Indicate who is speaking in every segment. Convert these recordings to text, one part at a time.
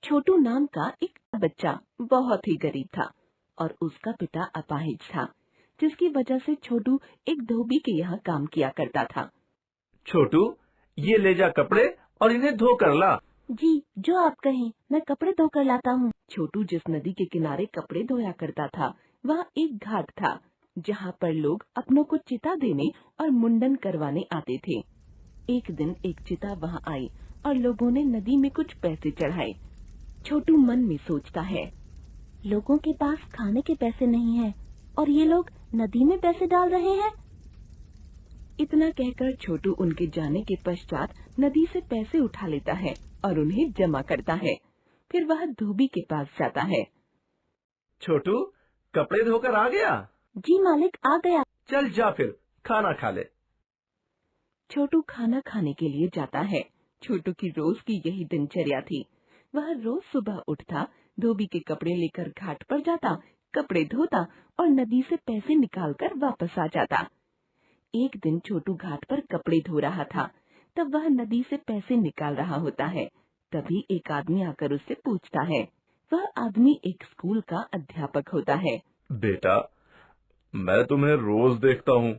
Speaker 1: छोटू नाम का एक बच्चा बहुत ही गरीब था और उसका पिता अपाहिज था, जिसकी वजह से छोटू एक धोबी के यहाँ काम किया करता था।
Speaker 2: छोटू, ये ले जा कपड़े और इन्हें धो कर ला।
Speaker 1: जी, जो आप कहें, मैं कपड़े धोकर लाता हूँ। छोटू जिस नदी के किनारे कपड़े धोया करता था, वहाँ एक घाट था जहाँ पर लोग अपनों को चिता देने और मुंडन करवाने आते थे। एक दिन एक चिता वहाँ आई और लोगों ने नदी में कुछ पैसे चढ़ाए। छोटू मन में सोचता है, लोगों के पास खाने के पैसे नहीं हैं और ये लोग नदी में पैसे डाल रहे हैं। इतना कहकर छोटू उनके जाने के पश्चात नदी से पैसे उठा लेता है और उन्हें जमा करता है। फिर वह धोबी के पास जाता है।
Speaker 2: छोटू, कपड़े धोकर आ गया?
Speaker 1: जी मालिक, आ गया।
Speaker 2: चल जा फिर खाना खा ले।
Speaker 1: छोटू खाना खाने के लिए जाता है। छोटू की रोज की यही दिनचर्या थी। वह रोज सुबह उठता, धोबी के कपड़े लेकर घाट पर जाता, कपड़े धोता और नदी से पैसे निकालकर वापस आ जाता। एक दिन छोटू घाट पर कपड़े धो रहा था, तब वह नदी से पैसे निकाल रहा होता है। तभी एक आदमी आकर उससे पूछता है। वह आदमी एक स्कूल का अध्यापक होता है।
Speaker 2: बेटा, मैं तुम्हें रोज देखता हूँ।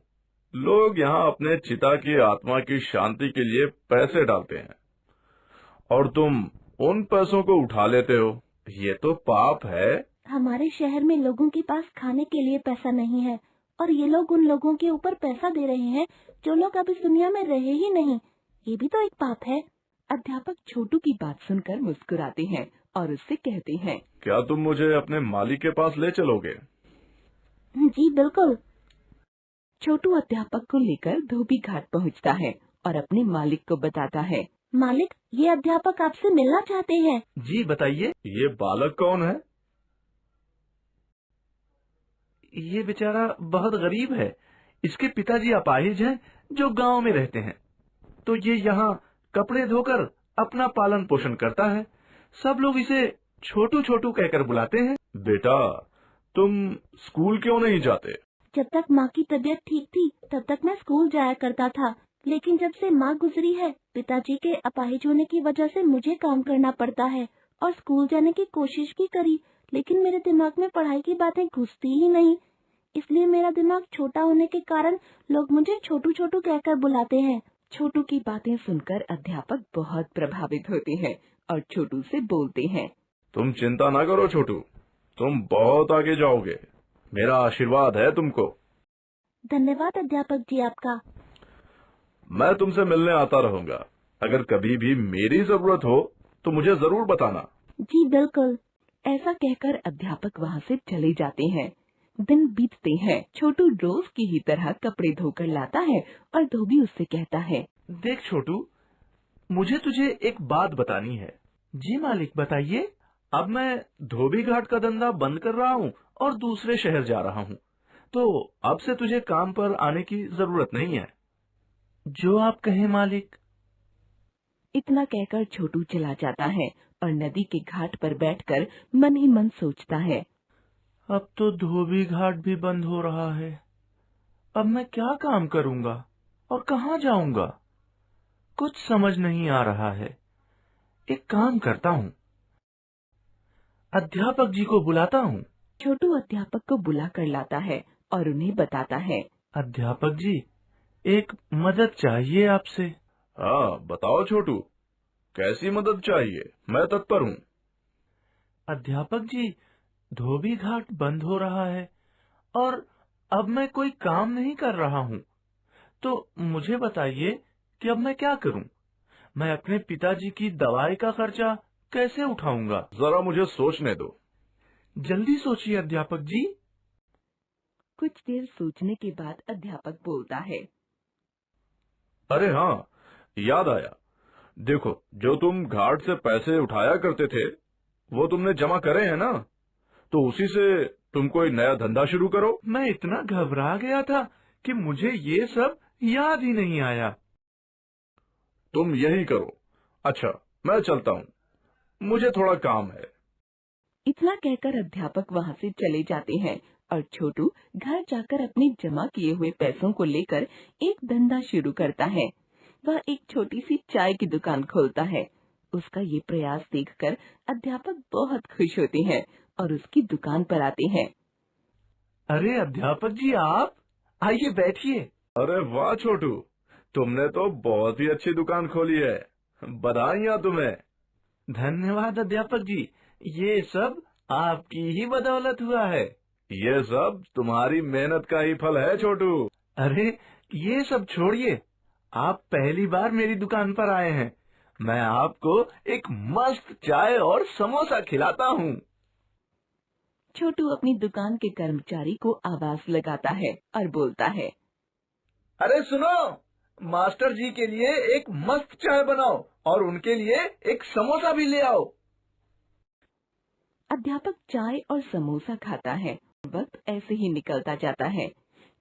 Speaker 2: लोग यहाँ अपने चिता की आत्मा की शांति के लिए पैसे डालते हैं और तुम उन पैसों को उठा लेते हो। ये तो पाप है।
Speaker 1: हमारे शहर में लोगों के पास खाने के लिए पैसा नहीं है और ये लोग उन लोगों के ऊपर पैसा दे रहे हैं जो लोग अब इस दुनिया में रहे ही नहीं। ये भी तो एक पाप है। अध्यापक छोटू की बात सुनकर मुस्कुराते हैं और उससे कहते हैं,
Speaker 2: क्या तुम मुझे अपने मालिक के पास ले चलोगे?
Speaker 1: जी बिल्कुल। छोटू अध्यापक को लेकर धोबी घाट पहुंचता है और अपने मालिक को बताता है। मालिक, ये अध्यापक आपसे मिलना चाहते हैं।
Speaker 2: जी बताइए, ये बालक कौन है? ये बेचारा बहुत गरीब है। इसके पिताजी अपाहिज हैं जो गांव में रहते हैं, तो ये यहाँ कपड़े धोकर अपना पालन पोषण करता है। सब लोग इसे छोटू छोटू कहकर बुलाते हैं। बेटा, तुम स्कूल क्यों नहीं जाते?
Speaker 1: जब तक माँ की तबीयत ठीक थी तब तक मैं स्कूल जाया करता था, लेकिन जब से माँ गुजरी है, पिताजी के अपाहिज होने की वजह से मुझे काम करना पड़ता है और स्कूल जाने की कोशिश भी करी, लेकिन मेरे दिमाग में पढ़ाई की बातें घुसती ही नहीं। इसलिए मेरा दिमाग छोटा होने के कारण लोग मुझे छोटू छोटू कहकर बुलाते हैं। छोटू की बातें सुनकर अध्यापक बहुत प्रभावित होते हैं और छोटू से बोलते हैं।
Speaker 2: तुम चिंता ना करो छोटू, तुम बहुत आगे जाओगे। मेरा आशीर्वाद है तुमको।
Speaker 1: धन्यवाद अध्यापक जी आपका।
Speaker 2: मैं तुमसे मिलने आता रहूंगा। अगर कभी भी मेरी जरूरत हो तो मुझे जरूर बताना।
Speaker 1: जी बिल्कुल। ऐसा कहकर अध्यापक वहाँ से चले जाते हैं। दिन बीतते हैं। छोटू रोज की ही तरह कपड़े धोकर लाता है और धोबी उससे कहता है।
Speaker 2: देख छोटू, मुझे तुझे एक बात बतानी है। जी मालिक, बताइए। अब मैं धोबी घाट का धंधा बंद कर रहा हूँ और दूसरे शहर जा रहा हूँ, तो अब से तुझे काम पर आने की जरूरत नहीं है। जो आप कहें मालिक।
Speaker 1: इतना कहकर छोटू चला जाता है और नदी के घाट पर बैठकर मन ही मन सोचता है।
Speaker 2: अब तो धोबी घाट भी बंद हो रहा है। अब मैं क्या काम करूँगा और कहाँ जाऊँगा? कुछ समझ नहीं आ रहा है। एक काम करता हूँ, अध्यापक जी को बुलाता हूँ।
Speaker 1: छोटू अध्यापक को बुला कर लाता है और उन्हें बताता है।
Speaker 2: अध्यापक जी, एक मदद चाहिए आपसे। हाँ बताओ छोटू, कैसी मदद चाहिए? मैं तत्पर हूँ। अध्यापक जी, धोबी घाट बंद हो रहा है और अब मैं कोई काम नहीं कर रहा हूँ, तो मुझे बताइए कि अब मैं क्या करूँ? मैं अपने पिताजी की दवाई का खर्चा कैसे उठाऊंगा? जरा मुझे सोचने दो। जल्दी सोचिए अध्यापक जी।
Speaker 1: कुछ देर सोचने के बाद अध्यापक बोलता है।
Speaker 2: अरे हाँ, याद आया। देखो, जो तुम घाट से पैसे उठाया करते थे वो तुमने जमा करे हैं ना, तो उसी से तुम कोई नया धंधा शुरू करो। मैं इतना घबरा गया था कि मुझे ये सब याद ही नहीं आया। तुम यही करो। अच्छा, मैं चलता हूँ, मुझे थोड़ा काम है।
Speaker 1: इतना कहकर अध्यापक वहाँ से चले जाते हैं और छोटू घर जाकर अपने जमा किए हुए पैसों को लेकर एक धंधा शुरू करता है। वह एक छोटी सी चाय की दुकान खोलता है उसका ये प्रयास देखकर अध्यापक बहुत खुश होते हैं और उसकी दुकान पर आते हैं।
Speaker 2: अरे अध्यापक जी, आप आइए बैठिए। अरे वाह छोटू, तुमने तो बहुत ही अच्छी दुकान खोली है, बधाइयाँ तुम्हें। धन्यवाद अध्यापक जी, ये सब आपकी ही बदौलत हुआ है। ये सब तुम्हारी मेहनत का ही फल है छोटू। अरे ये सब छोड़िए, आप पहली बार मेरी दुकान पर आए हैं। मैं आपको एक मस्त चाय और समोसा खिलाता हूँ।
Speaker 1: छोटू अपनी दुकान के कर्मचारी को आवाज लगाता है और बोलता है,
Speaker 2: अरे सुनो, मास्टर जी के लिए एक मस्त चाय बनाओ और उनके लिए एक समोसा भी ले आओ।
Speaker 1: अध्यापक चाय और समोसा खाता है। वक्त ऐसे ही निकलता जाता है।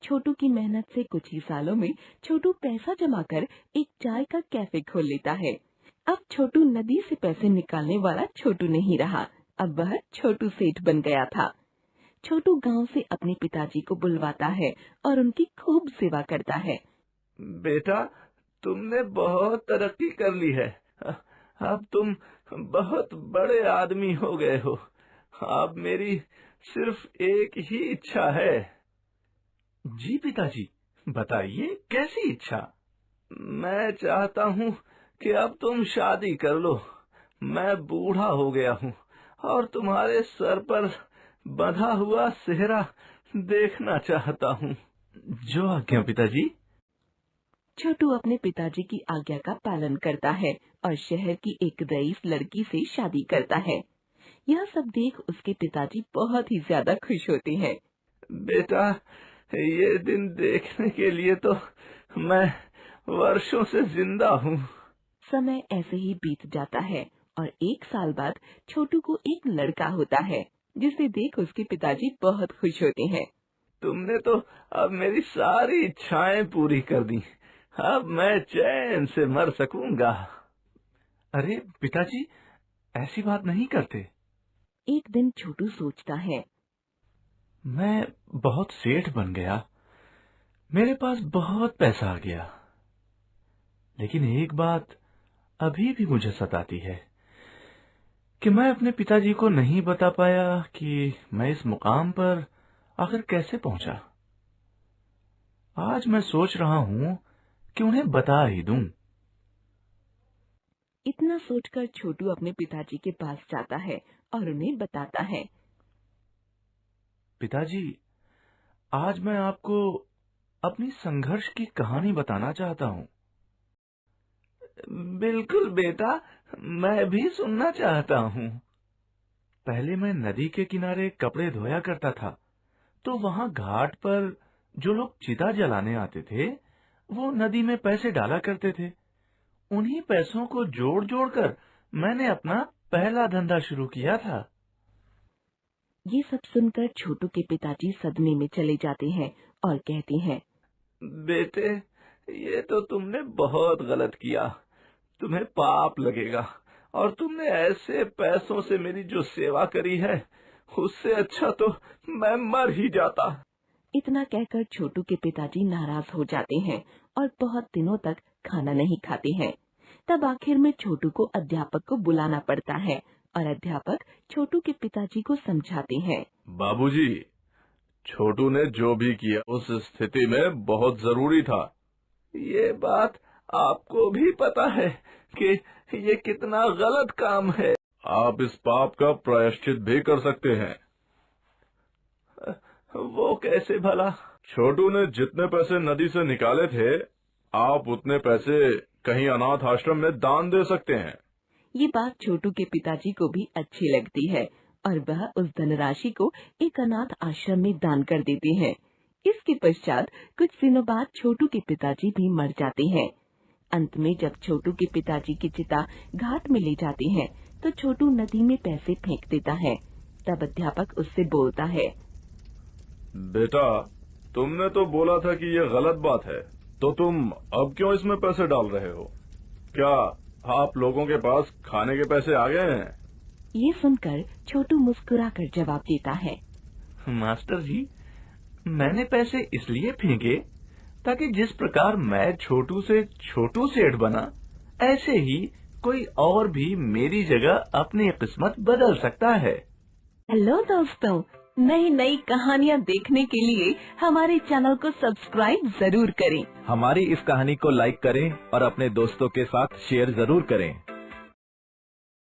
Speaker 1: छोटू की मेहनत से कुछ ही सालों में छोटू पैसा जमा कर एक चाय का कैफे खोल लेता है। अब छोटू नदी से पैसे निकालने वाला छोटू नहीं रहा, अब वह छोटू सेठ बन गया था। छोटू गांव से अपने पिताजी को बुलवाता है और उनकी खूब सेवा करता है।
Speaker 2: बेटा, तुमने बहुत तरक्की कर ली है। अब तुम बहुत बड़े आदमी हो गए हो। अब मेरी सिर्फ एक ही इच्छा है। जी पिताजी, बताइए कैसी इच्छा? मैं चाहता हूँ कि अब तुम शादी कर लो। मैं बूढ़ा हो गया हूँ और तुम्हारे सर पर बंधा हुआ सेहरा देखना चाहता हूँ। जो आज्ञा पिताजी।
Speaker 1: छोटू अपने पिताजी की आज्ञा का पालन करता है और शहर की एक रईस लड़की से शादी करता है। यह सब देख उसके पिताजी बहुत ही ज्यादा खुश होते हैं।
Speaker 2: बेटा, ये दिन देखने के लिए तो मैं वर्षों से जिंदा हूँ।
Speaker 1: समय ऐसे ही बीत जाता है और एक साल बाद छोटू को एक लड़का होता है, जिसे देख उसके पिताजी बहुत खुश होते हैं।
Speaker 2: तुमने तो अब मेरी सारी इच्छाएं पूरी कर दी। अब मैं चैन से मर सकूंगा। अरे पिताजी, ऐसी बात नहीं करते।
Speaker 1: एक दिन छोटू सोचता है,
Speaker 2: मैं बहुत सेठ बन गया, मेरे पास बहुत पैसा आ गया, लेकिन एक बात अभी भी मुझे सताती है कि मैं अपने पिताजी को नहीं बता पाया कि मैं इस मुकाम पर आखिर कैसे पहुंचा। आज मैं सोच रहा हूँ कि उन्हें बता ही दूं।
Speaker 1: इतना सोचकर छोटू अपने पिताजी के पास जाता है और उन्हें बताता है।
Speaker 2: पिताजी, आज मैं आपको अपनी संघर्ष की कहानी बताना चाहता हूँ। बिल्कुल बेटा, मैं भी सुनना चाहता हूँ। पहले मैं नदी के किनारे कपड़े धोया करता था, तो वहाँ घाट पर जो लोग चिता जलाने आते थे, वो नदी में पैसे डाला करते थे। उन्हीं पैसों को जोड़ जोड़ कर मैंने अपना पहला धंधा शुरू किया था।
Speaker 1: ये सब सुनकर छोटू के पिताजी सदमे में चले जाते हैं और कहते हैं,
Speaker 2: बेटे, ये तो तुमने बहुत गलत किया। तुम्हें पाप लगेगा और तुमने ऐसे पैसों से मेरी जो सेवा करी है, उससे अच्छा तो मैं मर ही जाता।
Speaker 1: इतना कहकर छोटू के पिताजी नाराज हो जाते हैं और बहुत दिनों तक खाना नहीं खाते हैं। तब आखिर में छोटू को अध्यापक को बुलाना पड़ता है और अध्यापक छोटू के पिताजी को समझाते हैं।
Speaker 2: बाबूजी, छोटू ने जो भी किया उस स्थिति में बहुत जरूरी था। ये बात आपको भी पता है कि ये कितना गलत काम है। आप इस पाप का प्रायश्चित भी कर सकते हैं। वो कैसे भला? छोटू ने जितने पैसे नदी से निकाले थे, आप उतने पैसे कहीं अनाथ आश्रम में दान दे सकते हैं।
Speaker 1: ये बात छोटू के पिताजी को भी अच्छी लगती है और वह उस धनराशि को एक अनाथ आश्रम में दान कर देते हैं। इसके पश्चात कुछ दिनों बाद छोटू के पिताजी भी मर जाते हैं। अंत में जब छोटू के पिताजी की चिता घाट में ले जाते हैं, तो छोटू नदी में पैसे फेंक देता है। तब अध्यापक उससे बोलता है,
Speaker 2: बेटा, तुमने तो बोला था कि ये गलत बात है, तो तुम अब क्यों इसमें पैसे डाल रहे हो? क्या आप लोगों के पास खाने के पैसे आ गए हैं?
Speaker 1: ये सुनकर छोटू मुस्कुराकर जवाब देता है,
Speaker 2: मास्टर जी, मैंने पैसे इसलिए फेंके ताकि जिस प्रकार मैं छोटू से छोटू सेठ बना, ऐसे ही कोई और भी मेरी जगह अपनी किस्मत बदल सकता है।
Speaker 1: हेलो दोस्तों, नई नई कहानियाँ देखने के लिए हमारे चैनल को सब्सक्राइब जरूर करें।
Speaker 3: हमारी इस कहानी को लाइक करें और अपने दोस्तों के साथ शेयर जरूर करें।